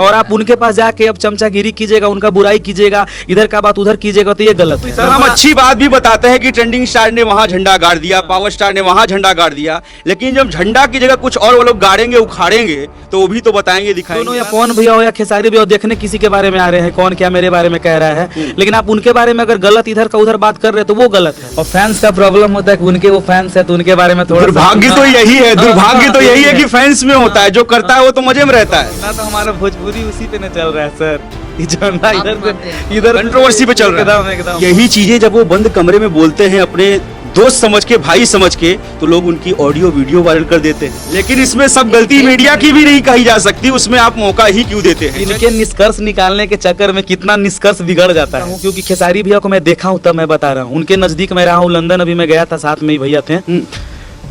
और आप उनके पास जाके अब चमचागिरी कीजिएगा, उनका बुराई कीजिएगा, इधर का बात उधर कीजिएगा, तो ये गलत है। सर हम अच्छी बात भी बताते हैं कि ट्रेंडिंग स्टार ने वहां झंडा गाड़ दिया, पावर स्टार ने वहां झंडा गाड़ दिया, लेकिन जब झंडा की जगह कुछ और वो लोग गाड़ेंगे उखाड़ेंगे तो वो भी तो बताएंगे, दिखाएंगे। दोनों या पवन भैया हो या खेसारी भैया हो, देखने किसी के बारे में आ रहे हैं, कौन क्या मेरे बारे में कह रहा है, लेकिन आप उनके बारे में अगर गलत इधर का उधर बात कर रहे हैं तो वो गलत है। और फैंस का प्रॉब्लम होता है कि उनके वो फैंस है तो उनके बारे में थोड़ा दुर्भाग्य तो यही है, दुर्भाग्य तो यही है कि फैंस में होता है, जो करता है वो तो मजे में रहता है। ना तो हमारा भोजपुरी उसी पे न चल रहा है सर, इधर कंट्रोवर्सी पे चल रहा है। एकदम यही चीजें जब वो बंद कमरे में बोलते हैं अपने दोस्त समझ के, भाई समझ के, तो लोग उनकी ऑडियो वीडियो वायरल कर देते हैं। लेकिन इसमें सब गलती मीडिया की भी नहीं कही जा सकती, उसमें आप मौका ही क्यों देते हैं? इनके निष्कर्ष निकालने के चक्कर में कितना निष्कर्ष बिगड़ जाता है। क्योंकि खेसारी भैया को मैं देखा हूँ तब मैं बता रहा हूँ, उनके नजदीक मैं रहा हूँ, लंदन अभी मैं गया था, साथ में ही भैया थे।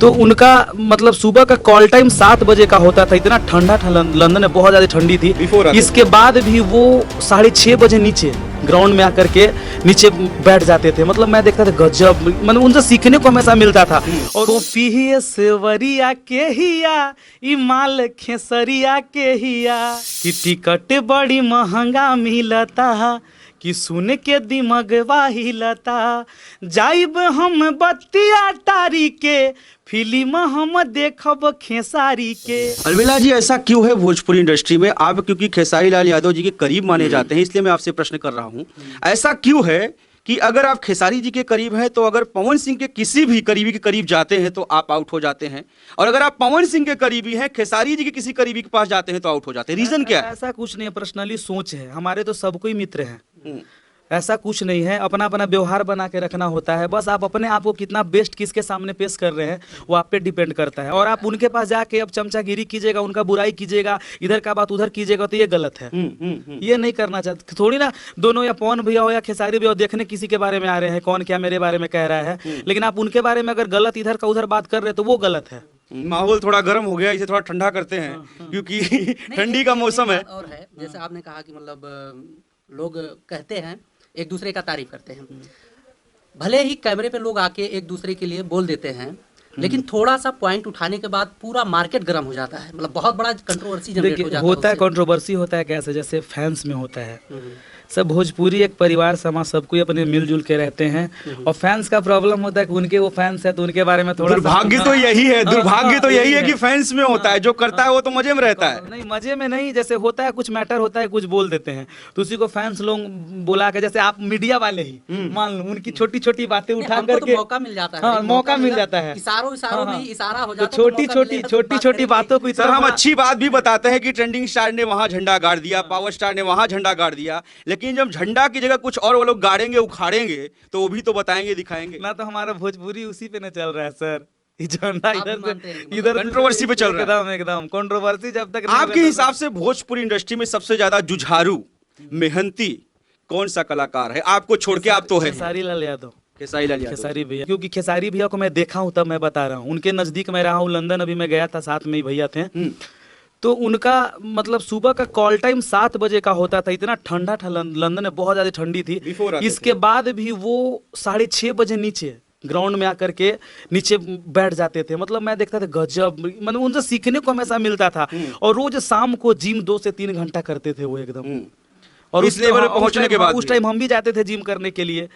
तो उनका मतलब सुबह का कॉल टाइम 7 बजे का होता था, इतना ठंडा था, लंदन में बहुत ज्यादा ठंडी थी। इसके बाद भी वो 6:30 बजे नीचे ग्राउंड में आकर के नीचे बैठ जाते थे। मतलब मैं देखता था गजब, मतलब उनसे सीखने को हमेशा मिलता था। और वो पीहिए सेवरिया के हिया, ई माल खेसरिया के हिया, कि टिकट बड़ी महंगा मिलता, कि सुन के दिमगवा हिलता, जाइब हम बत्तिया टारी के, फिल्म हम देखब खेसारी के। अलबेला जी, ऐसा क्यों है भोजपुरी इंडस्ट्री में? आप क्योंकि खेसारी लाल यादव जी के करीब माने जाते हैं, इसलिए मैं आपसे प्रश्न कर रहा हूँ, ऐसा क्यों है कि अगर आप खेसारी जी के करीब हैं तो अगर पवन सिंह के किसी भी करीबी के करीब जाते हैं तो आप आउट हो जाते हैं, और अगर आप पवन सिंह के करीबी हैं, खेसारी जी के किसी करीबी के पास जाते हैं तो आउट हो जाते हैं? रीजन क्या है? ऐसा कुछ नहीं है, पर्सनली सोच है, हमारे तो सबको ही मित्र हैं, ऐसा कुछ नहीं है। अपना अपना व्यवहार बना के रखना होता है, बस आप अपने आप को कितना बेस्ट किसके सामने पेश कर रहे हैं वो आप पे डिपेंड करता है। और आप उनके पास जाके अब चमचागिरी कीजिएगा, उनका बुराई कीजिएगा, इधर का बात उधर कीजिएगा, तो ये गलत है। ये नहीं करना चाहते थोड़ी ना। दोनों या पवन भैया हो या खेसारी भैया हो, देखने किसी के बारे में आ रहे हैं, कौन क्या मेरे बारे में कह रहा है, लेकिन आप उनके बारे में अगर गलत इधर का उधर बात कर रहे हैं तो वो गलत है। माहौल थोड़ा गर्म हो गया, इसे थोड़ा ठंडा करते हैं क्योंकि ठंडी का मौसम है। और है जैसे आपने कहा कि मतलब लोग कहते हैं, एक दूसरे का तारीफ करते हैं, भले ही कैमरे पे लोग आके एक दूसरे के लिए बोल देते हैं, लेकिन थोड़ा सा पॉइंट उठाने के बाद पूरा मार्केट गर्म हो जाता है, मतलब बहुत बड़ा कंट्रोवर्सी जनरेट हो जाता है। होता है कंट्रोवर्सी होता है कैसे, जैसे फैंस में होता है, सब भोजपुरी एक परिवार समाज सब कोई अपने मिलजुल के रहते हैं, और फैंस का प्रॉब्लम होता है कि उनके वो फैंस है तो उनके बारे में थोड़ा दुर्भाग्य तो यही है, दुर्भाग्य तो यही है कि फैंस में होता है, जो करता है वो तो मजे में रहता है। नहीं मजे में नहीं, जैसे होता है कुछ मैटर होता है, कुछ बोल देते हैं तो उसी को फैंस लोग बुला के, जैसे आप मीडिया वाले ही मान लो, उनकी छोटी छोटी बातें उठा करके मौका मिल जाता है। हाँ, मौका मिल जाता है, इशारों में इशारा हो जाता है, छोटी छोटी बातों को। सर हम अच्छी बात भी बताते हैं कि ट्रेंडिंग स्टार ने वहां झंडा गाड़ दिया, पावर स्टार ने वहां झंडा गाड़ दिया, लेकिन जब झंडा की जगह कुछ और वो लोग गाड़ेंगे उखाड़ेंगे तो वो भी तो बताएंगे, दिखाएंगे। ना तो हमारा भोजपुरी उसी पे न चल रहा है सर, झंडा इधर कंट्रोवर्सी पे चल रहा है। एकदम कंट्रोवर्सी जब तक। आपके हिसाब से भोजपुरी इंडस्ट्री में सबसे ज्यादा जुझारू, मेहनती कौन सा कलाकार है आपको छोड़ के? आप तो है खेसारी लाल यादव, खेसारी लाल यादव। खेसारी भैया, क्योंकि खेसारी भैया को मैं देखा हूँ तब मैं बता रहा हूँ, उनके नजदीक मैं रहा हूँ, लंदन अभी मैं गया था, साथ में ही भैया थे। तो उनका मतलब सुबह का कॉल टाइम 7 बजे का होता था, इतना ठंडा था, लंदन में बहुत ज्यादा ठंडी थी। इसके बाद भी वो 6:30 बजे नीचे ग्राउंड में आकर के नीचे बैठ जाते थे। मतलब मैं देखता था गजब, मतलब उनसे सीखने को हमेशा मिलता था। और रोज शाम को जिम 2 से 3 घंटा करते थे वो एकदम। और इस लेवल पे पहुंचने के बाद उस टाइम हम भी जाते थे जिम करने के लिए,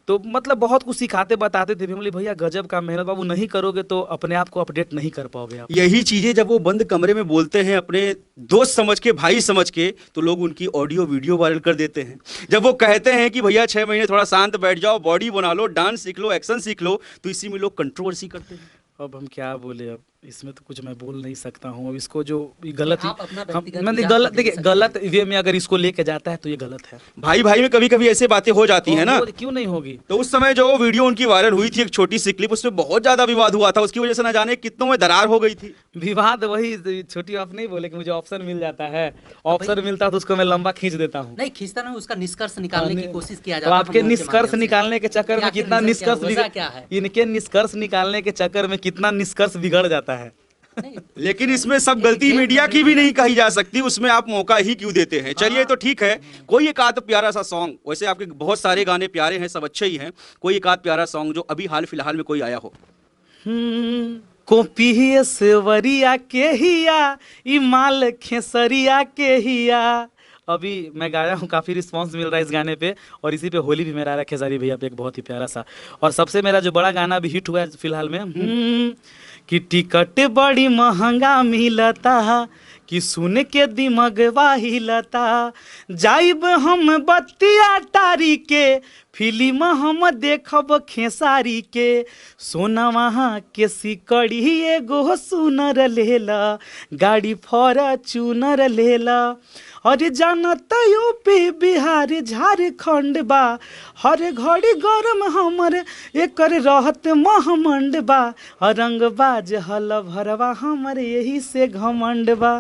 तो मतलब बहुत कुछ सिखाते बताते थे। बोले भैया गजब का मेहनत, बाबू नहीं करोगे तो अपने आप को अपडेट नहीं कर पाओगे आप। यही चीजें जब वो बंद कमरे में बोलते हैं अपने दोस्त समझ के, भाई समझ के, तो लोग उनकी ऑडियो वीडियो वायरल कर देते हैं। जब वो कहते हैं कि भैया 6 महीने थोड़ा शांत बैठ जाओ, बॉडी बना लो, डांस सीख लो, एक्शन सीख लो, तो इसी में लोग कंट्रोवर्सी करते हैं। अब हम क्या बोले, अब इसमें तो कुछ मैं बोल नहीं सकता हूँ। अब इसको जो गलत देखिए गलत वे में अगर इसको लेके जाता है तो ये गलत है। भाई भाई में कभी कभी ऐसे बातें हो जाती है ना, क्यों नहीं होगी? तो उस समय जो वीडियो उनकी वायरल हुई थी, एक छोटी सी क्लिप, उसमें बहुत ज्यादा विवाद हुआ था, उसकी वजह से ना जाने कितनों में दरार हो गई थी। विवाद वही छोटी आप नहीं बोले कि मुझे ऑप्शन मिल जाता है, ऑप्शन मिलता है तो उसको मैं लंबा खींच देता हूँ। नहीं खींचता नहीं, उसका निष्कर्ष निकालने की कोशिश किया जाता है। आपके निष्कर्ष निकालने के चक्कर में कितना निष्कर्ष, क्या है इनके निष्कर्ष निकालने के चक्कर में कितना निष्कर्ष बिगड़ जाता है। लेकिन इसमें सब गलती मीडिया की भी नहीं कही जा सकती, उसमें आप मौका ही क्यों देते हैं? चलिए तो ठीक है, कोई एक आध प्यारा सा सॉन्ग, वैसे आपके बहुत सारे गाने प्यारे हैं, सब अच्छे ही हैं, कोई एक आध प्यारा सॉन्ग जो अभी हाल फिलहाल में कोई आया हो। कोपिए सेवरिया के हिया ई माल खेसरिया के हिया। अभी मैं गाया हूँ, काफ़ी रिस्पांस मिल रहा है इस गाने पे, और इसी पे होली भी मेरा आ रहा है खेसारी भैया पे एक बहुत ही प्यारा सा। और सबसे मेरा जो बड़ा गाना अभी हिट हुआ है फिलहाल में, कि टिकट बड़ी महंगा मिलता, कि सुन के दिमगवा हिलता, जाइब हम बत्तिया टारी के, फिल्म हम देखब खेसारी के, सोनवा के सिकड़ी एगो सुनर लेला, गाड़ी फॉर्च्यूनर लेला। अरे जानत यूपी बिहार झारखंड बा, हर घड़ी गरम हमर एकर रहत महमंड बा, रंगबाज हल भरवा हमर यही से घमंड बा।